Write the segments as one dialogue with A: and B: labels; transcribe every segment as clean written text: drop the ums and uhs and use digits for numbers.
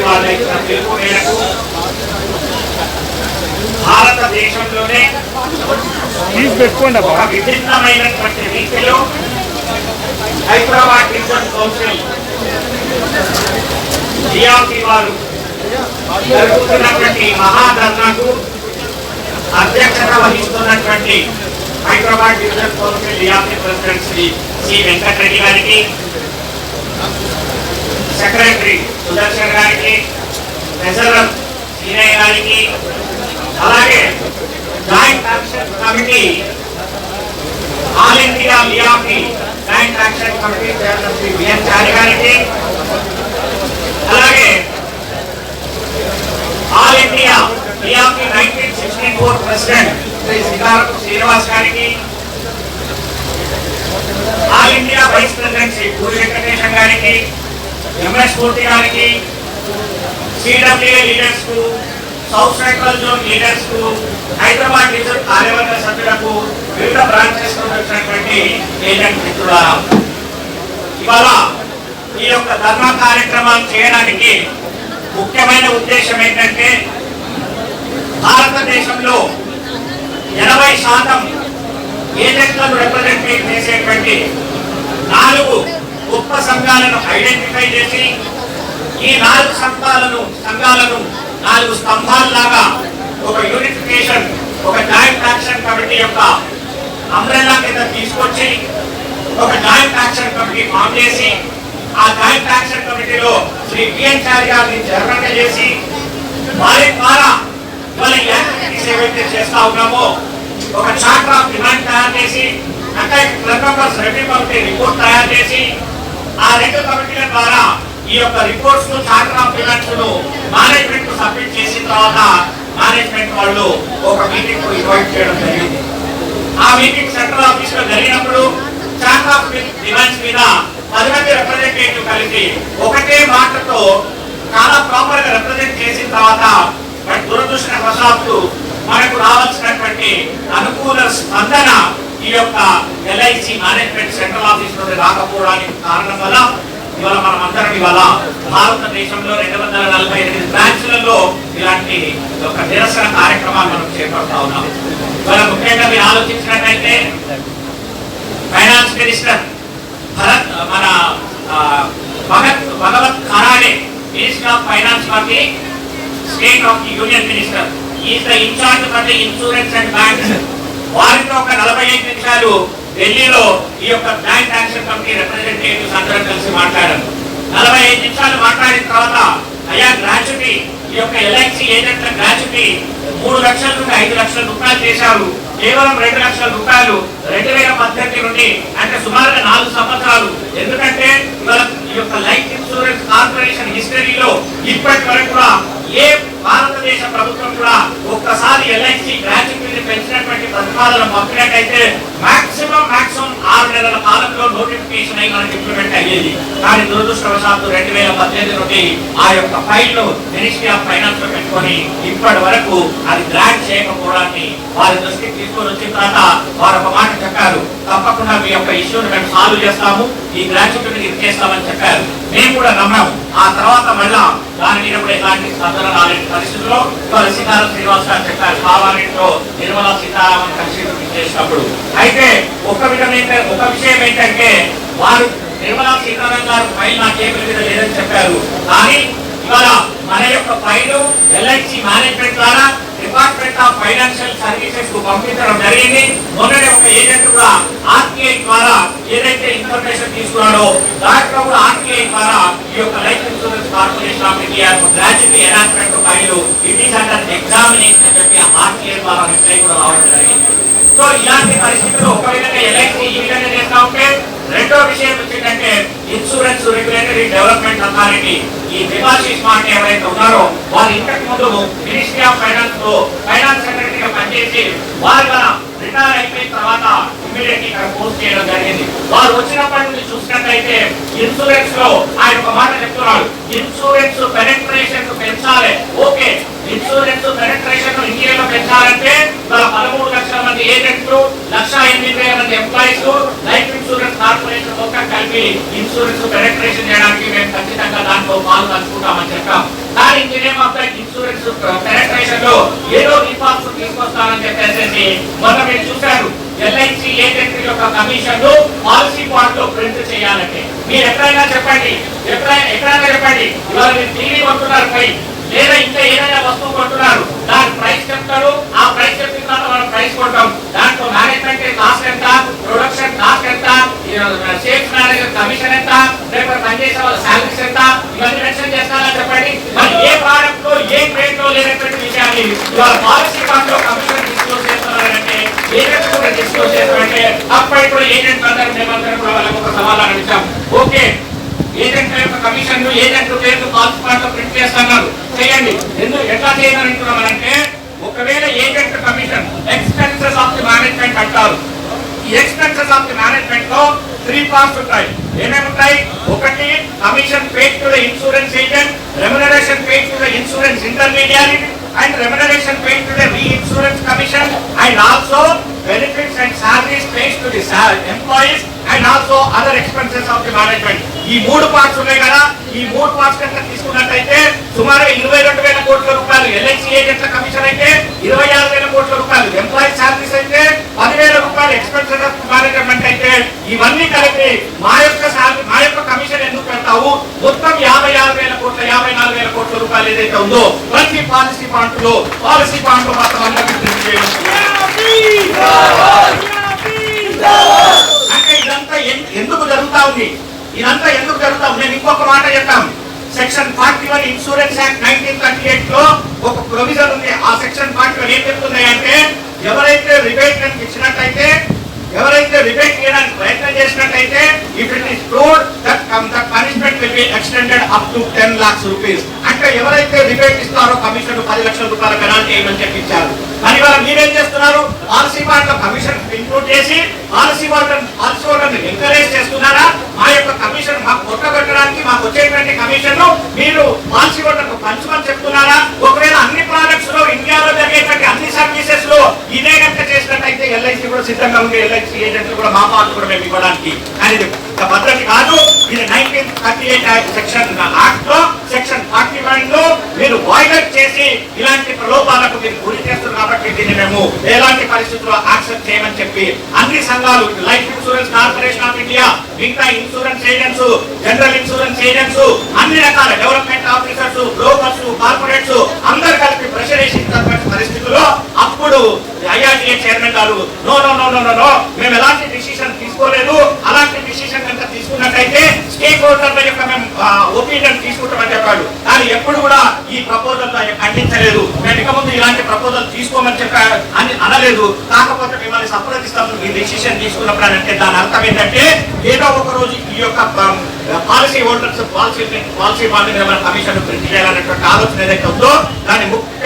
A: వాళ్ళ ఇచ్చిన పిలుపు మేరకు భారతదేశంలోనే ఒక విభిన్నమైనటువంటి రీతిలో హైదరాబాద్ డివిజన్ కౌన్సిల్ జియాకి వారు జరుగుతున్నటువంటి మహాధర్నాకు అధ్యక్షత వహిస్తున్నటువంటి హైదరాబాద్ డివిజన్ కౌన్సిల్ జియాకి ప్రెసిడెంట్ శ్రీ వెంకటరెడ్డి గారికి, సెక్రటరీ సుదర్శన్ గారికి, ట్రెజరర్ సీనయ్య గారికి, అలాగే joint action committee all India లియాకి joint action committee chairman Sri VN Chari గారికి, అలాగే ఆల్ ఇండియా లియాకి 1964 ప్రెసిడెంట్ శ్రీ శ్రీకారపు శ్రీనివాస్ గారికి, all India vice president Sri Puri Venkatesham గారికి, ఎంఎస్ మూర్తి గారికి, సిడబ్ల్యూఏ లీడర్స్ కు, సౌత్ సెంట్రల్ జోన్ లీడర్స్ కు, హైదరాబాద్ డివిజన్ కార్యవర్గ సభ్యులకు, వివిధ బ్రాంచెస్ లో వచ్చినటువంటి ఏజెంట్ మిత్రులారా, ఇవాళ ఈ యొక్క ధర్నా కార్యక్రమాలు చేయడానికి ముఖ్యమైన ఉద్దేశం ఏంటంటే భారతదేశంలో 80% ఏజెంట్లను రిప్రజెంటేట్ చేసేటువంటి 4 గొప్ప సంఘాలను ఐడెంటిఫై చేసి ఈ 4 సంఘాలను 4 స్తంభాలలాగా ఒక యూనిఫికేషన్, ఒక జాయింట్ యాక్షన్ కమిటీ యొక్క అంబ్రెల్లా కింద తీసుకొచ్చి ఒక జాయింట్ యాక్షన్ కమిటీ ఫామ్ చేసి ఆ జాయింట్ యాక్షన్ కమిటీలో శ్రీ విఎన్ చారి గారిని చైర్మన్ గా చేసి వారి ద్వారా ఇవాళ యాక్టివిటీస్ ఏవైతే చేస్తా ఉన్నామో ఒక చార్టర్ ఆఫ్ డిమాండ్ తయారు చేసి అంటే club members revenue committee report తయారు చేసి ఆ 2 కమిటీల ద్వారా ఈ యొక్క రిపోర్ట్స్ ను చార్టర్ ఆఫ్ డిమాండ్స్ ను మేనేజ్మెంట్ కు సబ్మిట్ చేసిన తర్వాత మేనేజ్మెంట్ వాళ్ళు ఒక మీటింగ్ కు ఇన్వైట్ చేయడం జరిగింది. ఆ మీటింగ్ సెంట్రల్ ఆఫీస్ లో జరిగినప్పుడు చార్టర్ ఆఫ్ డిమాండ్స్ మీద 10 మంది రిప్రజెంటేటివ్ కలిసి ఒకటే మాటతో చాలా ప్రాపర్ గా రిప్రజెంట్ చేసిన తర్వాత దురదృష్టవశాత్తు మనకు రావాల్సినటువంటి అనుకూల స్పందన ఈ యొక్క ఎల్ఐసి మేనేజ్మెంట్ సెంట్రల్ ఆఫీస్ నుండి రాకపోవడానికి కారణం వల్ల ఇవాళ మనం అందరం ఇవాళ భారతదేశంలో 248 బ్రాంచ్లలో ఇలాంటి ఒక నిరసన కార్యక్రమాలు మనం చేపడతా ఉన్నాం. ఇవాళ ముఖ్యంగా మీరు ఆలోచించినట్లయితే ఫైనాన్స్ మినిస్టర్ మన Bhagwat Karad minister of finance for the state of the union minister is the incharge for the insurance and banks. వారితో ఒక 45 నిమిషాలు ఢిల్లీలో ఈ యొక్క జాయింట్ యాక్షన్ కమిటీ రిప్రజెంటేటివ్స్ అందరం కలిసి మాట్లాడారు. 45 నిమిషాలు మాట్లాడిన తర్వాత అయ్యా గ్రాట్యుటీ ఈ యొక్క ఎల్ఐసి ఏజెంట్ల గ్రాట్యుటీ 3 లక్షల నుండి 5 లక్షల రూపాయలు చేశారు. కేవలం 2 లక్షల రూపాయలు 2018 నుండి అంటే సుమారుగా 4 సంవత్సరాలు. ఎందుకంటే ఇవాళ ఈ యొక్క లైఫ్ ఇన్సూరెన్స్ కార్పొరేషన్ హిస్టరీలో ఇప్పటి వరకు కూడా ఏ భారతదేశ ప్రభుత్వం కూడా ఒక్కసారి ఎల్ఐసి గ్రాట్యుటీని పెంచినటువంటి ప్రతిపాదన పంపినట్టయితే మాక్సిమం 6 నెలల కాలంలో నోటిఫికేషన్ అయి మనకి ఇంప్లిమెంట్ అయ్యేది. కానీ దురదృష్టవశాత్తు 2018 నుండి ఆ యొక్క ఫైల్ ను మినిస్ట్రీ ఆఫ్ ఫైనాన్స్ లో పెట్టుకొని ఇప్పటి వరకు అది గ్రాంట్ చేయకపోవడాన్ని వారి దృష్టికి తీసుకొని వచ్చిన తర్వాత వారు ఒక మాట చెప్పారు, తప్పకుండా మీ యొక్క ఇష్యూని మేము సాల్వ్ చేస్తాము, ఈ గ్రాట్యుటీని ఇది చేస్తామని చెప్పారు. మేము కూడా నమ్మాము. ఆ తర్వాత మళ్ళా దాని మీద కూడా ఎలాంటి స్పందన రాలేని పరిస్థితుల్లో సీతారాం శ్రీనివాస్ గారు చెప్పారు పార్లమెంట్లో నిర్మలా సీతారామన్ కలిసి చేసినప్పుడు. అయితే ఒక విషయం ఏంటంటే వారు నిర్మలా సీతారామన్ గారు ఫైల్ నా టేబుల్ మీద లేదని చెప్పారు. కానీ ఇవాళ మన యొక్క ఫైల్ ఎల్ఐసి మేనేజ్మెంట్ ద్వారా డిపార్ట్మెంట్ ఆఫ్ ఫైనాన్షియల్ సర్వీసెస్ కు పంపించడం జరిగింది. మొన్ననే ఒక ఏజెంట్ కూడా ఆర్టీఐ ద్వారా ఏదైతే ఇన్ఫర్మేషన్ తీసుకున్నాడో దాంట్లో కూడా ఆర్టీఐ ద్వారా ఈ యొక్క life insurance corporation of India gratuity enhancement file it is under examination అని చెప్పి ఆర్టీఐ ద్వారా రిప్లై కూడా రావడం జరిగింది. సో ఇలాంటి పరిస్థితుల్లో ఒక విధంగా ఎల్ఐసి ఈ విధంగా చేస్తా ఉంటే రెండో విషయం వచ్చిందంటే ఇన్సూరెన్స్ రెగ్యులేటరీ డెవలప్మెంట్ అథారిటీ ఈ దివాషి స్మార్ట్ ఎవరైతే ఉన్నారో వారు ఇంతకు ముందు మినిస్ట్రీ ఆఫ్ ఫైనాన్స్ లో ఫైనాన్స్ సెక్రటరీగా పనిచేసి వారు రిటైర్ అయిపోయిన తర్వాత ఇమీడియట్ ఇక్కడ పోస్ట్ చేయడం జరిగింది. వారు వచ్చినప్పటి నుంచి చూసినట్లయితే ఇన్సూరెన్స్ లో ఆయన ఒక మాట చెప్తున్నాడు, ఇన్సూరెన్స్ పెనెట్రేషన్ పెంచాలి. ఓకే, ఇన్సూరెన్స్ పెనెట్రేషన్ ఇండియాలో పెంచాలంటే 13 లక్షల మంది ఏజెంట్లు, 1,08,000 మంది ఎంప్లాయీస్, లైఫ్ ఇన్సూరెన్స్ కార్పొరేషన్ మొత్తం కలిపి ఇన్సూరెన్స్ పెనెట్రేషన్ చేయడానికి మేము ఖచ్చితంగా దాంట్లో పాలు పంచుకుంటామని చెప్పాం. కమిషన్ లో ఏదో రిఫార్మ్స్ తీసుకొస్తానని చెప్పేసి మొన్న మీరు చూశారు. ఎల్ఐసి ఏజెంట్ యొక్క కమిషన్ పాలసీ బాండ్ లో ప్రింట్ చేయాలంటే మీరు ఎక్కడైనా చెప్పండి, ఎక్కడైనా చెప్పండి, ఇవాళ మీరు టీవీ కొంటున్నారు పై లేదా ఇంకా ఏదైనా వస్తువు కొంటున్నారు, దాని ప్రైస్ చెప్తారు, ఆ ప్రైస్ చెప్పిన తర్వాత మనం ప్రైస్ కొంటాం. దాంట్లో మేనేజ్మెంట్ కాస్ట్ ఎంత, ప్రొడక్షన్ కాస్ట్ ఎంత, సేల్స్ మేనేజర్ కమిషన్ ఎంత, లేకపోతే పనిచేసే వాళ్ళ సాలరీస్ ఎంత, ఇవన్నీ మెన్షన్ చేస్తారని చెప్పండి. మరి ఏ ప్రోడక్ట్ లో ఏ గ్రేడ్ లో లేనటువంటి విషయాన్ని ఇవాళ పాలసీ బాండ్ లో కమిషన్ డిస్క్లోజ్ చేస్తున్నారంటే, ఏజెంట్ కూడా డిస్క్లోజ్ చేస్తారంటే అప్పటికి కూడా ఏజెంట్ అందరూ మేమందరం కూడా వాళ్ళకి ఒక సమాధానం ఇచ్చాం. ఓకే, ఏజెంట్ యొక్క కమిషన్ ఏజెంట్ పేరు పాలసీ బాండ్ లో ప్రింట్ చేస్తున్నారు, చేయండి. ఎట్లా చేయాలంటున్నామంటే, ఒకవేళ agent commission expenses of the management అంటారు. ఈ ఎక్స్పెన్సెస్ ఆఫ్ ది మేనేజ్మెంట్ లో 3 పార్ట్స్ ఉంటాయి. ఏమేమి ఉంటాయి? ఒకటి commission paid to the insurance agent, remuneration paid to the insurance intermediary and remuneration paid to the reinsurance commission, and also benefits and salaries paid to the employees, and also other expenses of the management. ఈ 3 parts ఉన్నాయి కదా. ఈ 3 parts కనుక తీసుకున్నట్లయితే సుమారు 22,000 కోట్ల రూపాయలు LIC ఏజెంట్ల కమిషన్ అయితే, 26,000 కోట్ల రూపాయలు ఎంప్లాయీ సాలరీస్ అయితే, 10,000 రూపాయలు ఎక్స్పెన్సెస్ ఆఫ్ మేనేజ్మెంట్ అయితే, ఇవన్నీ కలిపి మా యొక్క కమిషన్ ఎందుకు పెడతావు? మొత్తం 56,000 కోట్ల 54,000 కోట్ల రూపాయలు ఏదైతే ఉందో ప్రతి పాలసీ బాండ్ లో మాత్రం అందరికీ తెలియజేయడం. అంటే ఇదంతా ఎందుకు జరుగుతా ఉంది? నేను ఇంకొక మాట చెప్తాం. సెక్షన్ 41 ఇన్సూరెన్స్ యాక్ట్ 1938 లో ఒక ప్రొవిజన్ ఉంది. ఆ సెక్షన్ 41 ఏం చెప్తుంది అంటే, ఎవరైతే రిబేట్ ఇచ్చినట్లయితే, ఎవరైతే రిబేట్ చేయడానికి ప్రయత్నం చేసినట్లయితే, if it is proved that punishment will be extended up to 10 lakhs rupees. అంటే ఎవరైతే రిబేట్ ఇస్తారో కమిషన్ 10 లక్షల రూపాయల పెనాల్టీ ఏమని చెప్పి ఇచ్చారు. మరి వాళ్ళ మీరేం చేస్తున్నారు? పాలసీ బాండ్ కమిషన్ ఇంక్లూడ్ చేసి పాలసీ హోల్డర్ని ఎంకరేజ్ చేస్తున్నారా? మా యొక్క కమిషన్ మాకు కొట్టబెట్టడానికి మాకు వచ్చేటువంటి కమిషన్ మీరు పాలసీ హోల్డర్కు పంచమని చెప్తున్నారా? ఒకవేళ అన్ని ప్రాడక్ట్స్ లో ఇండియాలో జరిగేటువంటి అన్ని సర్వీసెస్ లో ఇదే కనుక చేసినట్టయితే ఎల్ఐసి కూడా సిద్ధంగా ఉంది. ఎల్ఐసి ఏజెంట్లు కూడా మా పాటు కూడా మేము ఇవ్వడానికి. అనేది పద్ధతి కాదు. ఇది 1938 సెక్షన్ యాక్ట్ లో సెక్షన్ 41 లో మీరు వైలేట్ చేసి ఇలాంటి ప్రలోభాలకు మీరు గురి చేస్తున్నారు. కాబట్టి దీన్ని మేము ఎలాంటి పరిస్థితుల్లో యాక్సెప్ట్ చేయమని చెప్పి అన్ని సంఘాలు, life insurance corporation of India, మిగతా insurance agents, general insurance agents, అన్ని రకాల డెవలప్మెంట్ ఆఫీసర్స్, బ్రోకర్స్, కార్పొరేట్స్ అందరు కలిపి ప్రెషర్ చేసినటువంటి పరిస్థితుల్లో అప్పుడు ఐఆర్డీఏ చైర్మన్ గారు no no no no no మేము ఎలాంటి డిసిషన్ తీసుకోలేదు. అలాంటి డిసిషన్ కనుక తీసుకున్నట్టయితే స్టేక్ హోల్డర్ల యొక్క మేము ఒపీనియన్ తీసుకుంటామని చెప్పాడు. కానీ ఎప్పుడు కూడా ఈ ప్రపోజల్ ఖండించలేదు. మేము ఇక ముందు ఇలాంటి ప్రపోజల్ తీసుకోమని చెప్పారు అని అనలేదు. కాకపోతే మిమ్మల్ని సంప్రదిస్తాము ఈ డిసిషన్ తీసుకున్నప్పుడు అంటే దాని అర్థం ఏంటంటే, ఏదో ఒక రోజు ఈ యొక్క policy holders policy bond commission print చేయాలనేటువంటి ఆలోచన ఏదైతే ఉందో దాన్ని ముక్త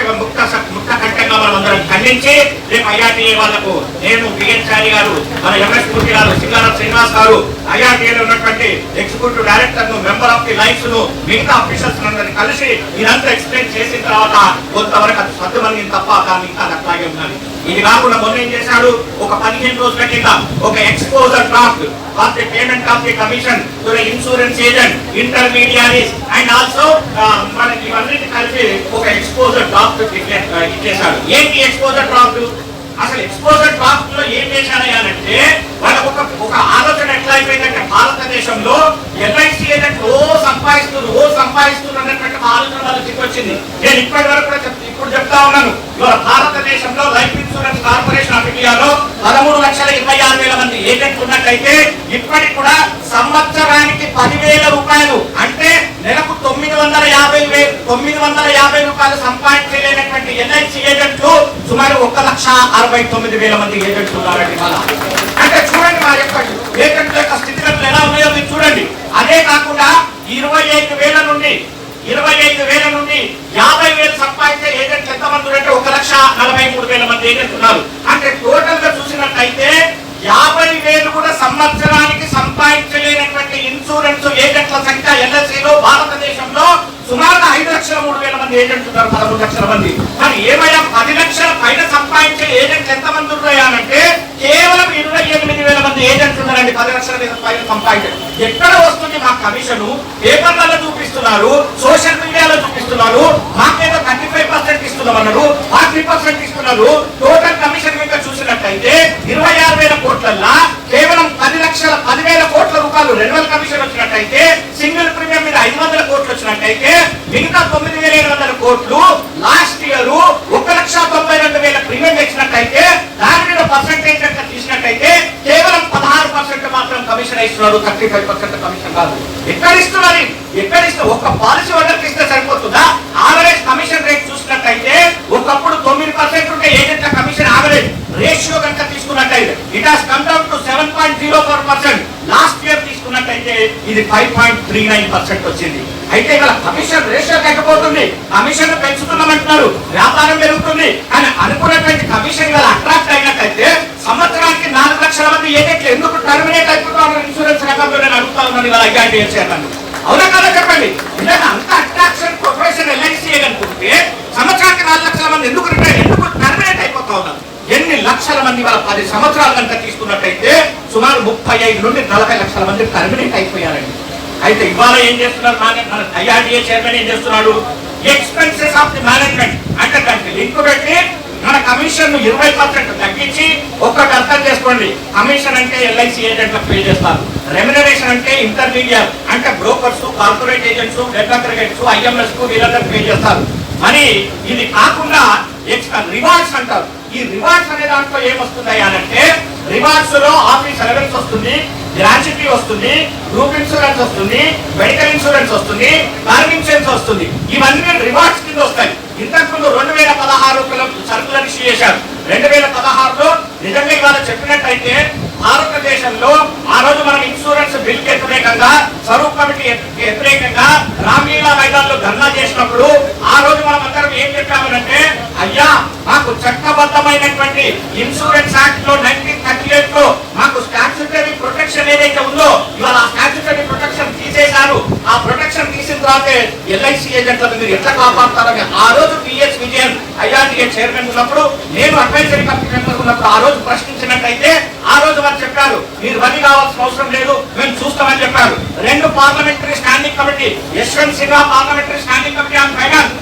A: కంటంగా మనం అందరం ఖండించి రేపు ఐఆర్టీఏ వాళ్లకు నేను బిఎన్ చారి గారు, మన ఎంఎస్ పూర్తి గారు, సింగారం శ్రీనివాస్ గారు, ఐఆర్టీఏలో ఉన్నటువంటి ఎగ్జిక్యూటివ్ డైరెక్టర్ ను, మెంబర్ ఆఫ్ ది లైఫ్స్ ను, మిగతా ఆఫీసర్స్ అందరినీ కలిసి ఇదంతా ఎక్స్ప్లెయిన్ చేసిన తర్వాత కొంతవరకు అది సత్తుమని తప్ప దాన్ని ఇంకా అట్లాగే ఉన్నది. ఇది కాకుండా మొన్న ఏం చేశాడు, ఒక 15 రోజుల కింద ఒక exposure draft for the payment of the commission to the insurance agent, intermediaries and also మనకి ఇవన్నీ కలిపి ఒక ఎక్స్పోజర్ డ్రాఫ్ట్ ఇచ్చేశాడు. ఏంటి ఎక్స్పోజర్ డ్రాఫ్ట్? అసలు ఎక్స్పోజర్ డ్రాఫ్ట్ లో ఏం చేశాడంటే, వాళ్ళకు ఒక ఆలోచన ఎట్లా అయిపోయిందంటే, భారతదేశంలో ఎల్ఐసి ఏజెంట్ సంపాదిస్తున్నారు అన్నటువంటి ఆలోచన వాళ్ళకి వచ్చింది. నేను ఇప్పటి వరకు కూడా ఇప్పుడు చెప్తా ఉన్నాను, ఇవాళ భారతదేశంలో లైఫ్ ఇన్సూరెన్స్ కార్పొరేషన్ ఆఫ్ ఇండియాలో 13,26,000 మంది ఏజెంట్లు ఉన్నట్లయితే ఇప్పటికి కూడా సంవత్సరానికి 10,000 రూపాయలు అంటే నెలకు 950 రూపాయలు సంపాదించలేనటువంటి ఎల్ఐసి ఏజెంట్లు సుమారు 1,69,000 మంది ఏజెంట్లు ఉన్నారండి. అంటే చూడండి మా యొక్క ఏజెంట్ల యొక్క స్థితిగతులు ఎలా ఉన్నాయో మీరు చూడండి. అదే కాకుండా 25,000 నుండి 50,000 సంపాదించే ఏజెంట్లు ఎంతమంది అంటే 1,43,000 మంది ఏజెంట్లు ఉన్నారు. అంటే టోటల్ గా చూసినట్లయితే 50,000 కూడా సంవత్సరానికి సంపాదించలేనటువంటి ఇన్సూరెన్స్ ఏజెంట్ల సంఖ్య ఎల్ఐసిలో భారతదేశంలో సుమారు 5,03,000 మంది ఏజెంట్లు ఉన్నారు. 13 లక్షల మంది. కానీ ఏమైనా 10 లక్షల పైన సంపాదించే ఏజెంట్లు ఎంతమంది ఉన్నాయంటే కేవలం 28,000 మంది ఏజెంట్లు ఉన్నారండి. 10 లక్షల పైన సంపాదించారు. ఎక్కడ వస్తుంది మా కమిషను? పేపర్లలో చూపిస్తున్నారు, సోషల్ మీడియాలో చూపిస్తున్నారు, మాకేదో 35% ఇస్తున్నారు. తీసుకున్నామన్నారు, 40% తీసుకున్నారు. టోటల్ కమిషన్ కనుక చూసినట్లయితే 26,000 కోట్లల్లో కేవలం 10,00,000 కోట్ల రూపాయలు రెన్యువల్ కమిషన్ వచ్చినట్టయితే, సింగిల్ ప్రీమియం మీద 500 కోట్లు వచ్చినట్టయితే, మిగతా 9,700 కోట్లు లాస్ట్ ఇయర్ 1,92,000 ప్రీమియం ఇచ్చినట్టయితే, దాని మీద పర్సెంటేజ్ కనుక తీసినట్టయితే కేవలం 16% మాత్రం కమిషన్ ఇస్తున్నారు, 35% కమిషన్ కాదు. ఎక్కడ ఇస్తున్నారు? ఒక పాలసీ హోల్డర్కి ఇస్తే సరిపోతుందా? ఆవరేజ్ కమిషన్ రేట్ చూసినట్టయితే ఒకప్పుడు 9% ఉంటే ఏజెంట్ల కమిషన్ ఆవరేజ్ రేషియో కనుక తీసుకున్నట్టయితే it has come down to 7.04%. Last year తీసుకున్నట్టయితే ఇది 5.39% వచ్చింది. అయితే ఇవాళ కమిషన్ రేషియో తగ్గిపోతుంది, కమిషన్ పెంచుతున్నామంటున్నారు, వ్యాపారం పెరుగుతుంది, కానీ అనుకున్నటువంటి కమిషన్ ఇవాళ అట్రాక్ట్ అయినట్టయితే సంవత్సరానికి 4 లక్షల మంది ఏజెంట్లు ఎందుకు టర్మినేట్ అయిపోతున్నారు ఇన్సూరెన్స్ రంగంలో నేను అడుగుతా ఉన్నాను. ఇవాళ ఐఆర్డీఏ చైర్మన్ అవునా కదా చెప్పండి. ఇలా అంత అట్రాక్షన్ ప్రొఫెషన్ ఎల్ఐసి అనుకుంటే సంవత్సరానికి 4 లక్షల మంది ఎందుకు టర్మినేట్ అయిపోతా ఉన్నారు? ఎన్ని లక్షల మంది వాళ్ళ 10 సంవత్సరాల కనుక తీసుకున్నట్టయితే సుమారు 35 నుండి 40 లక్షల మంది టర్మినేట్ అయిపోయారండి. అయితే ఇవాళ ఏం చేస్తున్నారు? మన ఐఆర్డీఏ చైర్మన్ ఏం చేస్తున్నాడు? ఎక్స్పెన్సెస్ ఆఫ్ ది మేనేజ్మెంట్ అంటే దానికి లింక్ పెట్టి మన కమిషన్ 20% తగ్గించి ఒక్కటి అర్థం చేసుకోండి. కమిషన్ అంటే ఎల్ఐసి ఏజెంట్లకు పే చేస్తారు, రెమ్యునరేషన్ అంటే ఇంటర్మీడియట్ అంటే brokers, corporate agents, web aggregators, IMS కు వీళ్ళందరూ పే చేస్తారు. మరి ఇది కాకుండా ఎక్స్ట్రా రివార్డ్స్ అంటారు. ఈ రివార్డ్స్ అనే దాంట్లో ఏమొస్తున్నాయి అంటే రివార్డ్స్ లో ఆఫీస్ అలవెన్స్ వస్తుంది, గ్రాట్యుటీ వస్తుంది, గ్రూప్ ఇన్సూరెన్స్ వస్తుంది, మెడికల్ ఇన్సూరెన్స్ వస్తుంది, కార్ ఇన్సూరెన్స్ వస్తుంది. ఇవన్నీ రివార్డ్స్ కింద వస్తాయి. ఇంతకుముందు 2016 సర్కులర్ ఇష్యూ చేశారు. 2016లో నిజంగా ఇవాళ చెప్పినట్టయితే భారతదేశంలో ఆ రోజు మనం ఇన్సూరెన్స్ బిల్ కి వ్యతిరేకంగా, స్వరూప్ కమిటీ వ్యతిరేకంగా రామ్లీలా మైదానంలో ధర్నా చేసినప్పుడు ఆ రోజు మనం అందరం ఏం చెప్పామనంటే, అయ్యా మాకు చట్టబద్ధమైనటువంటి ఇన్సూరెన్స్ యాక్ట్ లో 1938 లో మాకు స్టాట్యూటరీ ప్రొటెక్షన్ ఏదైతే ఉందో ఇవాళ ఆ స్టాట్యూటరీ ప్రొటెక్షన్ తీసేశారు. ఆ ప్రొటెక్షన్ తీసిన తర్వాత ఎల్ఐసి ఏజెంట్లను మీరు ఎట్లా కాపాడుతారని ఆ రోజు పిఎస్ విజయన్ ఐఆర్డీఏ చైర్మన్ ఉన్నప్పుడు, నేను అడ్వైజరీ కమిటీ మెంబర్ ఉన్నప్పుడు ఆ రోజు ప్రశ్నించినట్టయితే ఆ రోజు వారు చెప్పారు, మీరు వరి కావాల్సిన అవసరం లేదు, మేము చూస్తామని చెప్పారు. 2 parliamentary standing committee, Yashwant Sinha parliamentary standing committee on finance,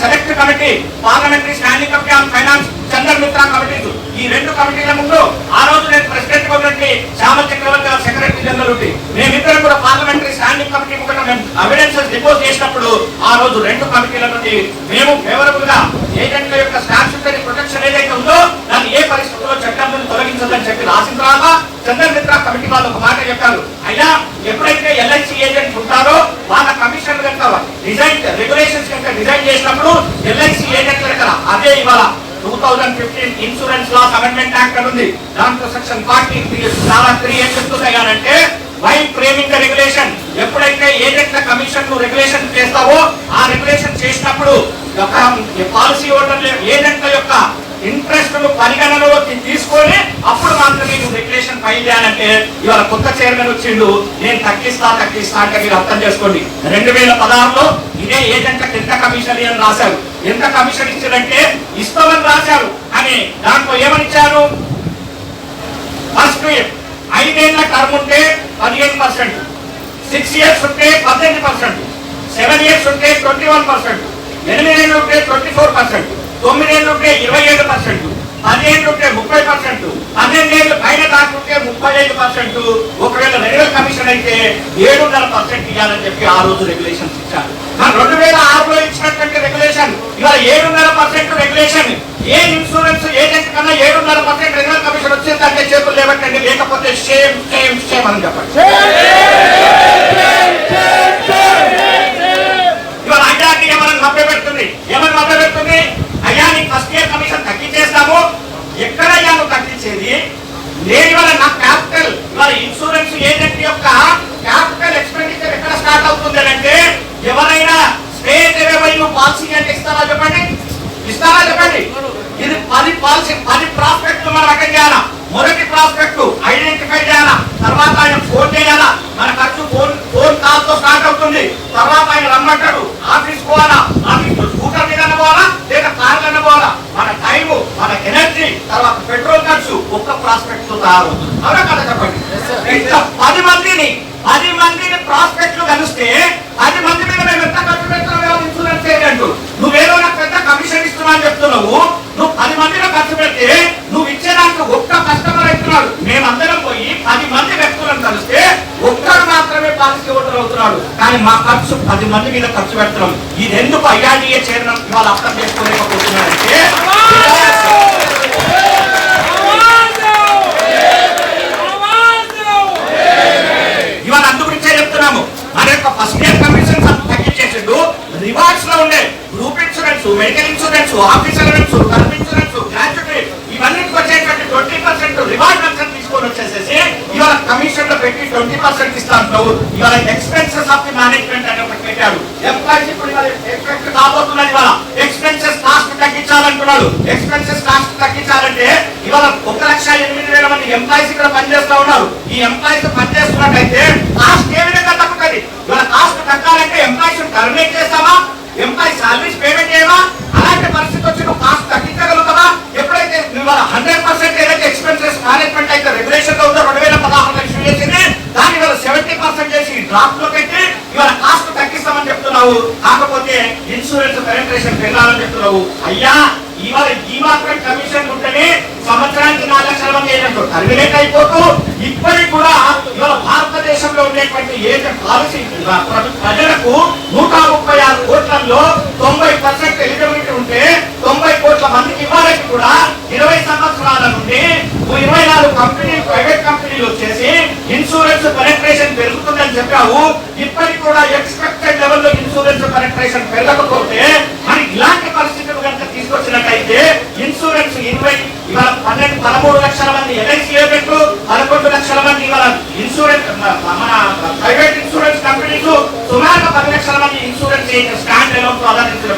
A: select committee parliamentary standing committee on finance, Chandar Mitra కమిటీలు, ఈ 2 కమిటీల ముందు ఆ రోజు నేను ప్రెసిడెంట్ గా ఉన్నట్టు శ్యామ చక్రవర్తి గారు సెక్రటరీ జనరల్ ఉంటే మేమిద్దరం కూడా పార్లమెంటరీ స్టాండింగ్ కమిటీ కూడా మేము ఎవిడెన్సెస్ డిపోజ్ చేసినప్పుడు ఆ రోజు 2 కమిటీల నుండి మేము ఫేవరబుల్ గా ఏజెంట్ల యొక్క స్టాట్యూటరీ ప్రొటెక్షన్ ఏదైతే ఉందో దాన్ని ఏ పరిస్థితుల్లో చట్టం నుండి తొలగించదని చెప్పి రాసిన తర్వాత చందర్ మిత్రా కమిటీ వాళ్ళు ఒక మాట చెప్పారు, అయ్యా ఎప్పుడైతే ఎల్ఐసి ఏజెంట్స్ ఉంటారో వాళ్ళ కమిషన్ కనుక డిజైన్ రెగ్యులేషన్స్ కనుక డిజైన్ చేసినప్పుడు ఎల్ఐసి ఏజెంట్ల దగ్గర అదే ఇవాళ 2015 ఇన్సూరెన్స్ లాస్ అమెండ్మెంట్ యాక్ట్ అని ఉంది, దాంట్లో సెక్షన్ 43 చాలా 3 ఏం చెప్తున్నాయంటే వైల్ ఫ్రేమింగ్ ద రెగ్యులేషన్, ఎప్పుడైతే ఏజెంట్ల కమిషన్ ను రెగ్యులేషన్ చేస్తావో ఆ రెగ్యులేషన్ చేసినప్పుడు పాలసీ హోల్డర్ ఏజెంట్ల యొక్క ఇంట్రెస్ట్ ను పరిగణనలోకి తీసుకొని అప్పుడు మాత్రమే నువ్వు రెగ్యులేషన్ ఫైల్ చేయాలంటే ఇవాళ కొత్త చైర్మన్ వచ్చిండు, నేను తగ్గిస్తా అంటే మీరు అర్థం చేసుకోండి. 2016లో ఇదే ఏజెంట్లకు ఎంత కమిషన్ అని రాశారు, ఎంత కమిషన్ ఇచ్చారంటే ఇస్తామని రాశారు, అని దాంట్లో ఏమని ఇచ్చారు? ఫస్ట్ 5 ఏళ్ల టర్మ్ ఉంటే 15%, 6 ఇయర్స్ ఉంటే 18%, 7 ఇయర్స్ ఉంటే 21%, 8 ఏళ్ళు ఉంటే 24%, 9 ఏళ్ళు ఉంటే 27%, 10 ఏళ్ళు ఉంటే 30%, 12 ఏళ్ళు పైన దాకుంటే 35%, ఒకవేళ రెన్యువల్ కమిషన్ అయితే 7.5% ఇవ్వాలని చెప్పి ఆ రోజు రెగ్యులేషన్స్ ఇచ్చారు. 2006లో ఇచ్చినటువంటి రెగ్యులేషన్ ఇవాళ 7.5% రెగ్యులేషన్. ఏ ఇన్సూరెన్స్ ఏజెంట్ కన్నా 7.5% రెన్యువల్ కమిషన్ వచ్చిందంటే చేతులు లేవట్టండి, లేకపోతే షేమ్ షేమ్ షేమ్ అని చెప్పండి. ఇవాళ ఐఆర్డీ ఏమని మభ్యపెడుతుంది, అయ్యా నీకు ఫస్ట్ ఇయర్ కమిషన్ తగ్గించేస్తాము, ఎక్కడయ్యా నువ్వు తగ్గించేది? నేను ఇవాళ నా క్యాపిటల్ ఇవాళ ఇన్సూరెన్స్ ఏజెంట్ యొక్క క్యాపిటల్ ఎక్స్పెండిచర్ ఎక్కడ స్టార్ట్ అవుతుంది అంటే ఎవరైనా స్టేట్ రెవెన్యూ పాలసీ అంటే ఇస్తారా చెప్పండి? ఇది 10 పాలసీ 10 ప్రాస్పెక్ట్లు మనం అటెండ్ చేయాలా. మొదటి ప్రాస్పెక్ట్ ఐడెంటిఫై చేయాలా, తర్వాత ఆయన ఫోన్ చేయాలా, మన ఖర్చు ఫోన్ కాల్ తో స్టార్ట్ అవుతుంది, తర్వాత ఆయన రమ్మంటాడు, ఆఫీస్ పోవాలా, ఆఫీస్ స్కూటర్ మీద పోవాలా లేదా కార్లు పోవాలా, మన టైం మన ఎనర్జీ తర్వాత పెట్రోల్ ఖర్చు ఒక్క ప్రాస్పెక్ట్ తో తయారవుతుంది. అవునా కదా చెప్పండి? ఇంకా 10 మందిని ప్రాస్పెక్ట్లు కలిస్తే 10 మంది మీద మేము ఎంత ఖర్చు పెడతాం ఇన్సూరెన్స్ ఏజెంట్, నువ్వేదో నాకు పెద్ద కమిషన్ ఇస్తున్నావు ఇస్తున్నాను చెప్తున్నావు, నువ్వు 10 మందిలో ఖర్చు పెడితే నువ్వు ఇచ్చేదానికి ఒక్క కస్టమర్ అవుతున్నాడు. మేమందరం పోయి 10 మంది వ్యక్తులను కలిస్తే ఒక్కరు మాత్రమే పాలసీ హోల్డర్ అవుతున్నాడు. కానీ మా ఖర్చు 10 మంది మీద ఖర్చు పెడుతున్నాం. ఇది ఎందుకు ఐఆర్డీఏ చైర్మన్ ఇవాళ అర్థం చేసుకోలేకపోతున్నారంటే ఇవాళ అందుగురించే చెప్తున్నాము. మన యొక్క ఫస్ట్ ఇయర్ కమిషన్స్ తగ్గించేసిండు. రివార్డ్స్ లో ఉండే group insurance, medical insurance, office allowance, term insurance, gratuity ఇవన్నిటికి వచ్చేటువంటి 20% రివార్డ్ పర్సెంట్ తీసుకొని వచ్చేసేసి ఇవాళ కమిషన్ లో పెట్టి 20% ఇస్తా అంటావు. ఇవాళ ఎక్స్పెన్సెస్ ఆఫ్ ది మేనేజ్మెంట్ అని ఒకటి పెట్టాడు. ఎంప్లాయీస్ ఇప్పుడు ఎక్స్పెక్ట్ కాబోతున్నది ఇవాళ ఎక్స్పెన్సెస్ కాస్ట్ తగ్గించాలంటున్నాడు. ఎక్స్పెన్సెస్ కాస్ట్ తగ్గించాలంటే ఇవాళ 1,08,000 మంది ఎంప్లాయీస్ ఇక్కడ పనిచేస్తా ఉన్నారు. ఈ ఎంప్లాయీస్ పనిచేస్తున్నట్టయితే కాస్ట్ ఏ విధంగా తగ్గుతుంది? ఇవాళ కాస్ట్ తగ్గాలంటే ఎంప్లాయీస్ టర్మినేట్ చేస్తామా? ఎంప్లాయీ సాలరీస్ పేమెంట్ చేయవా? అలాంటి పరిస్థితి వచ్చి నువ్వు కాస్ట్ తగ్గించగలుగుతావా? ఎప్పుడైతే ఇవాళ 100% ఏదైతే ఎక్స్పెన్సెస్ మేనేజ్మెంట్ అయితే రెగ్యులేషన్ లో ఉందో 2016 ఇష్యూ చేసింది, దాని ఇవాళ 70% చేసి డ్రాఫ్ట్ లో పెట్టి ఇవాళ కాస్ట్ తగ్గిస్తామని చెప్తున్నావు. కాకపోతే ఇన్సూరెన్స్ పెనట్రేషన్ పెరగాలని చెప్తున్నావు. అయ్యా ఇవాళ ఈ మాత్రం కమిషన్ ఉంటేనే సంవత్సరానికి 4 లక్షల మంది ఏజెంట్లు టర్మినేట్ అయిపోతూ ఇప్పటికి కూడా ఇవాళ భారతదేశంలో ఉండేటువంటి ఏజెంట్ పాలసీ ప్రజలకు 136 కోట్లలో 90% ఎలిజిబిలిటీ ఉంటే 90 కోట్ల మందికి ఇవ్వాలని కూడా 20 సంవత్సరాల నుండి 24 కంపెనీలు ప్రైవేట్ కంపెనీలు వచ్చేసి ఇన్సూరెన్స్ పెనట్రేషన్ పెరుగుతుందని చెప్పావు. ఇప్పటికి కూడా ఎక్స్పెక్టెడ్ లెవెల్లో ఇన్సూరెన్స్ పెనట్రేషన్ పెరగకపోతే మరి ఇలాంటి పరిస్థితులు కనుక తీసుకొచ్చినట్టయితే ఇన్సూరెన్స్ 20 ఇవాళ 13 లక్షల మంది ఎల్ఐసి ఏజెంట్లు, 11 లక్షల మంది ఇవాళ ఇన్సూరెన్స్ మన ప్రైవేట్ ఇన్సూరెన్స్ కంపెనీస్, సుమారుగా 10 లక్షల మంది ఇన్సూరెన్స్ స్టాండ్ అలౌన్స్ ఆధారించిన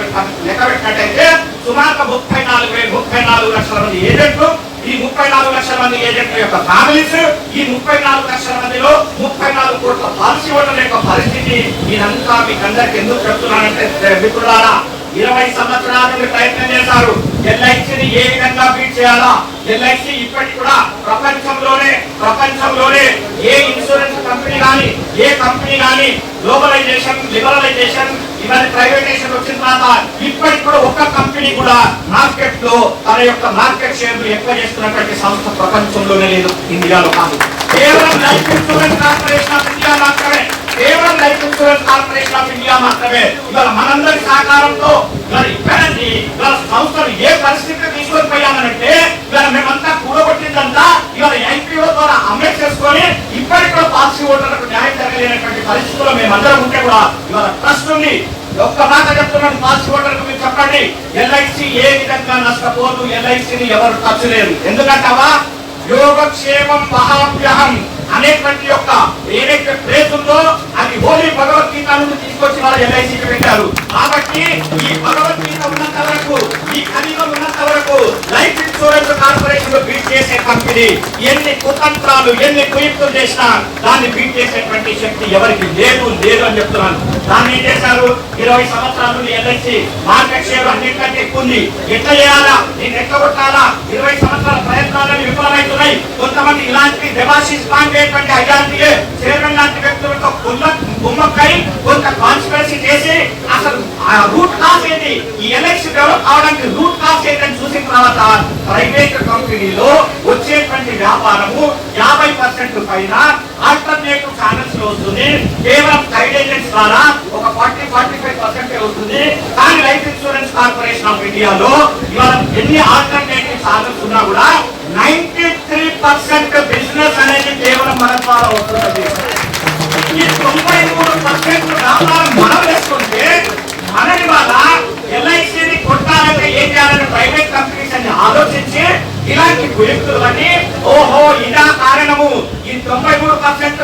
A: లెక్క పెట్టినట్టయితే సుమారుగా 34 లక్షల మంది ఏజెంట్లు. ఈ 34 లక్షల మంది ఏజెంట్ల యొక్క ఫ్యామిలీస్, ఈ 34 లక్షల మందిలో 34 కోట్ల పాలసీ హోల్డర్ల యొక్క పరిస్థితి ఇదంతా మీకు అందరికి ఎందుకు చెప్తున్నానంటే మిత్రులారా, 20 సంవత్సరాల నుండి ప్రయత్నం చేశారు ఎల్ఐసిని ఏ విధంగా బీట్ చేయాలా. ఎల్ఐసి ఇప్పటికి కూడా ప్రపంచంలోనే ఏ ఇన్సూరెన్స్ కంపెనీ కానీ ఏ కంపెనీ కానీ గ్లోబలైజేషన్, లిబరలైజేషన్ ఇవన్నీ ప్రైవేటైజేషన్ వచ్చిన తర్వాత ఇప్పటికి కూడా ఒక్క కంపెనీ కూడా మార్కెట్ లో తన యొక్క మార్కెట్ షేర్ ఎక్కువ చేస్తున్నటువంటి సంస్థ ప్రపంచంలోనే లేదు, ఇండియాలో కాదు. కేవలం life insurance corporation of India మాత్రమే, కేవలం life insurance corporation of India మాత్రమే ఇవాళ మనందరి సహకారంతో ఇవాళ సంస్థలు ఏ పరిస్థితి తీసుకొని పోయామనంటే ఇవాళ మేమంతా కూడగొట్టిందంతా ఇవాళ ఐపీఓ ద్వారా అమలు చేసుకొని ఇప్పటికి కూడా పాలసీ హోల్డర్లకు న్యాయం జరగలేనటువంటి పరిస్థితుల్లో మేమందరం ఉంటే కూడా ఇవాళ ట్రస్ట్ ఉంది. ఒక్క మాట చెప్తున్నాను పాలసీ హోల్డర్కు, మీరు చెప్పండి ఎల్ఐసి ఏ విధంగా నష్టపోదు, ఎల్ఐసిని ఎవరు ఖర్చు లేదు. ఎందుకంటావా? యోగక్షేమం మహాభ్యహం అనేటువంటి యొక్క ఏదైతే ప్లేస్ ఉందో అది హోలీ భగవద్గీత నుండి తీసుకొచ్చి వాళ్ళ ఎల్ఐసికి పెట్టారు. కాబట్టి ఈ భగవద్గీత ఉన్నంత వరకు, ఈ కలియుగం ఉన్నంత వరకు లైఫ్ ఇన్సూరెన్స్ కార్పొరేషన్ బీట్ చేసే కంపెనీ ఎన్ని కుతంత్రాలు ఎన్ని కుయుక్తులు చేసినా దాన్ని బీట్ చేసేటువంటి శక్తి ఎవరికి లేదు అని చెప్తున్నాను. దాన్ని ఏం చేశారు? 20 సంవత్సరాల నుండి ఎల్ఐసి మార్కెట్ షేర్ అన్నింటికంటే ఎక్కువ ఉంది. ఎట్లా చేయాలా, నేను ఎట్లా కొట్టాలా, 20 సంవత్సరాల ప్రయత్నాలను విఫలమవుతున్నాయి. కొంతమంది ఇలాంటి డెబాసిస్ కాంపేటువంటి ఐఆర్డీఏ చైర్మన్ లాంటి వ్యక్తులతో కుమ్మక్కై కొంత కాన్స్పిరసీ చేసి అసలు ఆ రూట్ కాజ్ ఏంటి, ఈ ఎల్ఐసి డెవలప్ అవడానికి రూట్ కాజ్ ఏంటని చూసిన తర్వాత ప్రైవేట్ కంపెనీలో వచ్చేటువంటి వ్యాపారము 50% పైన ఆల్టర్నేటివ్ ఛానల్స్ లో వస్తుంది. కేవలం సైడ్ ఏజెంట్స్ ద్వారా ఒక 40-45% వస్తుంది. కానీ లైఫ్ ఇన్సూరెన్స్ కార్పొరేషన్ ఆఫ్ ఇండియాలో ఇవాళ ఎన్ని ఆల్టర్నేటివ్ ఛానల్స్ ఉన్నా కూడా 93% బిజినెస్ అనేది కేవలం మన ద్వారా వస్తుంది. ఈ 93% వ్యాపారం మనం వేసుకుంటే మనని వల్ల ఎల్ఐసిని కొట్టాలంటే ఏం చేయాలని ప్రైవేట్ కంపెనీస్ అని ఆలోచించి ఇలాంటి కుయుక్తులని ఓహో ఇదా కారణము, ఈ 93%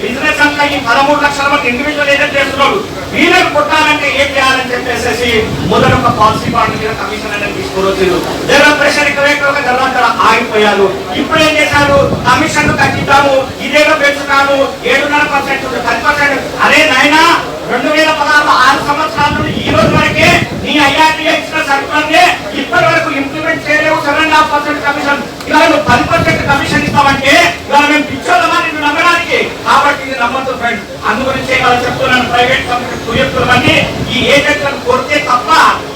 A: బిజినెస్ అంతా ఈ 13 లక్షల మంది ఇండివిజువల్ ఏజెంట్ చేస్తున్నారు, వీళ్ళని కొట్టాలంటే ఏం చేయాలని చెప్పేసి మొదలు ఒక పాలసీ బాండ్ మీద కమిషన్ అనేది తీసుకురొచ్చారు. జగన్ ప్రెషర్ ఎక్కువ తర్వాత ఆగిపోయారు. ఇప్పుడు ఏం చేశారు? కమిషన్ తగ్గిద్దాము, ఇదేదో పెంచుతాము, 7.5% 10%. అరే నాయనా 2016 6 సంవత్సరాల నుండి ఈ రోజు వరకే నీ ఐఆర్డీఏ ఇచ్చిన సర్కులర్ని ఇప్పటి వరకు ఇంప్లిమెంట్ చేయలేవు. 7.5% కమిషన్, ఇలా నువ్వు 10% కమిషన్ ఇస్తామంటే ఇలా మేము పిచ్చోళ్ళమా నిన్ను నమ్మడానికి? కాబట్టి ఇది నమ్మద్దు ఫ్రెండ్స్. అందుగురించే ఇలా చెప్తున్నాను, ప్రైవేట్ కంపెనీ కుయుక్తులన్నీ ఈ ఏజెంట్లను కొడితే తప్ప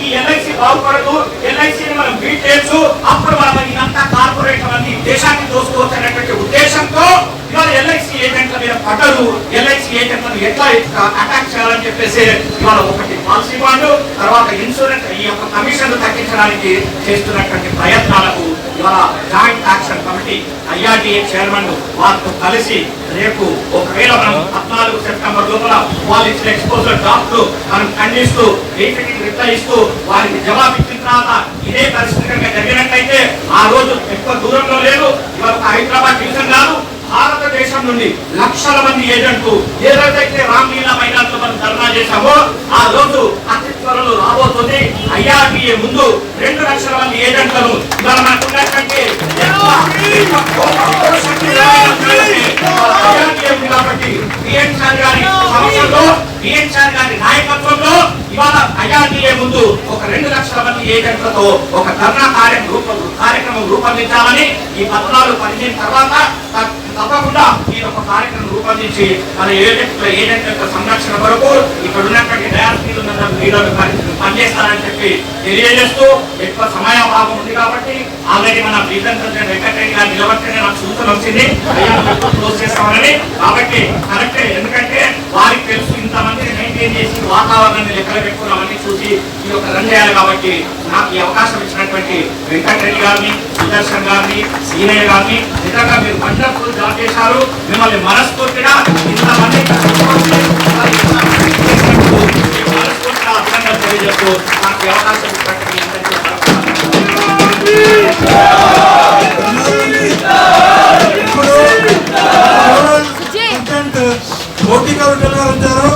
A: ఈ ఎల్ఐసి బాగుపడదు. ఎల్ఐసిని మనం బీట్ చేయొచ్చు, అప్పుడు మనం ఇదంతా కార్పొరేట్ అన్ని దేశాన్ని దోసుకోవచ్చు అనేటువంటి ఉద్దేశంతో ఇవాళ ఎల్ఐసి ఏజెంట్ల మీద పడ్డరు. ఎల్ఐసి ఏజెంట్లను ఎట్లా అటాక్ చేయాలని చెప్పేసి ఇవాళ ఒకటి పాలసీ బాండ్, తర్వాత ఇన్సూరెన్స్ ఈ యొక్క కమిషన్లు తగ్గించడానికి చేస్తున్నటువంటి ప్రయత్నాలకు ఇవాళ joint action committee IRDA chairman వారితో కలిసి రేపు ఒకవేళ మనం 14 సెప్టెంబర్ లోపల వాళ్ళు ఇచ్చిన ఎక్స్పోజర్ డ్రాఫ్ట్ మనం ఖండిస్తూ రిప్లై ఇస్తూ వారికి జవాబు ఇచ్చిన తర్వాత ఇదే పరిస్థితి కనుక జరిగినట్లయితే ఆ రోజు ఎక్కువ దూరంలో లేదు, ఇవాళ హైదరాబాద్ డివిజన్ కాదు, భారతదేశం నుండి లక్షల మంది ఏజెంట్లు ఏదైతే రామ్లీలా మైదానంలో మనం ధర్నా చేశామో ఆ రోజు అతి త్వరలో రాబోతుంది. ఐఆర్డీఏ ముందు 2 లక్షల మంది ఏజెంట్లను ఇవాళ మనకున్నటువంటి కాబట్టి బిఎన్ఆర్ గారి సమక్షంలో బిఎన్ఆర్ గారి నాయకత్వంలో ఇవాళ ఐఆర్డీఏ ముందు ఒక 2 లక్షల మంది ఏజెంట్లతో ఒక ధర్నా కార్యక్రమం రూపొందించాలని ఈ పత్రాలు పనిచేసిన తర్వాత తప్పకుండా ఈ ఒక కార్యక్రమం రూపొందించి మన ఏజెంట్ యొక్క సంరక్షణ కొరకు ఇక్కడ ఉన్నటువంటి లీడర్లు పనిచేస్తారని చెప్పి తెలియజేస్తూ ఎక్కువ సమయాభావం ఉంది కాబట్టి ఆల్రెడీ మన ప్రెసిడెంట్ వెంకటరెడ్డి గారు నిలబడితేనే నాకు సూచన వచ్చింది క్లోజ్ చేస్తామని. కాబట్టి కరెక్టే, ఎందుకంటే వారికి తెలుసు ఇంతమందిని మెయింటైన్ చేసి వాతావరణాన్ని లెక్కలు పెట్టుకున్నామని చూసి ఈ యొక్క రన్ చేయాలి. కాబట్టి నాకు ఈ అవకాశం ఇచ్చినటువంటి వెంకటరెడ్డి గారిని, సుదర్శన్ గారిని, సీనయ్య గారిని నిజంగా మీరు వండర్ఫుల్ జాబ్ చేశారు. మిమ్మల్ని మనస్ఫూర్తిగా ఇంతమంది మనస్ఫూర్తిగా అభినందనలు తెలియజేస్తూ నాకు ఈ అవకాశం ఇచ్చినటువంటి
B: పోటీగా వచ్చారు.